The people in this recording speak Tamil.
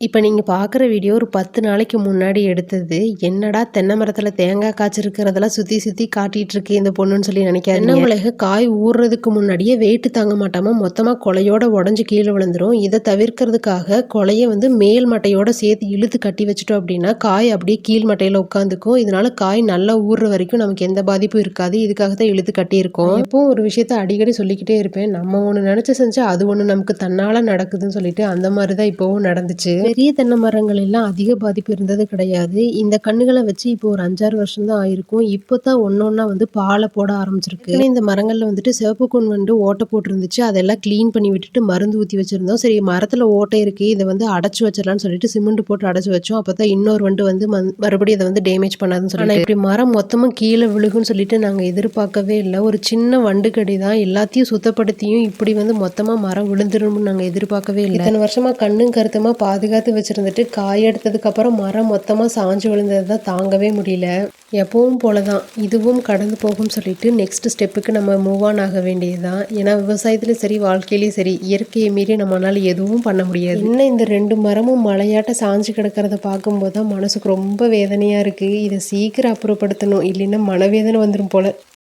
இப்ப நீங்க பார்க்குற வீடியோ ஒரு 10 நாளைக்கு முன்னாடி எடுத்தது. என்னடா தென்னை மரத்துல தேங்காய் காய்ச்சிருக்கிறதெல்லாம் சுத்தி சுத்தி காட்டிட்டு இருக்கு இந்த பொண்ணுன்னு சொல்லி நினைக்காதீங்க. தென்னை மிளகு காய் ஊறுறதுக்கு முன்னாடியே வெயிட் தாங்க மாட்டாம மொத்தமா கொலையோட உடைஞ்சு கீழே விழுந்துரும். இதை தவிர்க்கிறதுக்காக கொலைய வந்து மேல் மட்டையோட சேர்த்து இழுத்து கட்டி வச்சுட்டோம் அப்படின்னா காய் அப்படியே கீழ் மட்டையில உட்காந்துக்கும். இதனால காய் நல்லா ஊறுற வரைக்கும் நமக்கு எந்த பாதிப்பும் இருக்காது. இதுக்காக தான் இழுத்து கட்டியிருக்கோம். எப்பவும் ஒரு விஷயத்த அடிக்கடி சொல்லிக்கிட்டே இருப்பேன். நம்ம ஒண்ணு நினைச்சு செஞ்சா அது ஒண்ணு நமக்கு தன்னால நடக்குதுன்னு சொல்லிட்டு அந்த மாதிரி தான் இப்பவும் நடந்துச்சு. பெரிய தென்னை மரங்கள் எல்லாம் அதிக பாதிப்பு இருந்தது கிடையாது. இந்த கன்னுகள வச்சு இப்போ ஒரு 5, 6 வருஷம் தான் ஆயிருக்கும். இப்போ தான் ஒண்ணொண்ணா வந்து பால போட ஆரம்பிச்சிருக்கு. இந்த மரங்கள்ல வந்துட்டு சிவப்பு கூன் வண்டு ஓட்டை போட்டிருந்துச்சு. அதெல்லாம் கிளீன் பண்ணி விட்டுட்டு மருந்து ஊத்தி வச்சிருந்தோம். சரி மரத்துல ஓட்டை இருக்கு. இதை வந்து அடைச்சு வச்சிடலாம்னு சொல்லிட்டு சிமெண்ட் போட்டு அடைச்சு வச்சோம். அப்பதான் இன்னொரு வண்டு வந்து மறுபடியும் இதை வந்து டேமேஜ் பண்ணாதுன்னு சொல்லி. இப்படி மரம் மொத்தமா கீழே விழுகுன்னு சொல்லிட்டு நாங்க எதிர்பார்க்கவே இல்லை. ஒரு சின்ன வண்டு கடி தான் எல்லாத்தையும் சுத்தப்படுத்தியும் இப்படி வந்து மொத்தமா மரம் விழுந்துரும்னு நாங்க எதிர்பார்க்கவே இல்லை. இத்தனை வருஷமா கண்ணும் கருத்துமா பாதுகாத்து வச்சிருந்துட்டு காய் எடுத்ததுக்கு அப்புறம் மரம் மொத்தமா சாஞ்சு விழுந்தது தான் தாங்கவே முடியல. எப்பவும் போலதான் இதுவும் கடந்து போகும் சொல்லிட்டு நெக்ஸ்ட் ஸ்டெப்புக்கு நம்ம மூவ் ஆன் ஆக வேண்டியதுதான். ஏன்னா விவசாயத்துலயும் சரி வாழ்க்கையிலயும் சரி இயற்கையை மீறி நம்மளால எதுவும் பண்ண முடியாது. இன்னும் இந்த 2 மரமும் மலையாட்ட சாஞ்சு கிடக்கிறத பார்க்கும்போது தான் மனசுக்கு ரொம்ப வேதனையா இருக்கு. இதை சீக்கிரம் அப்புறப்படுத்தணும், இல்லைன்னா மனவேதனை வந்துடும் போல.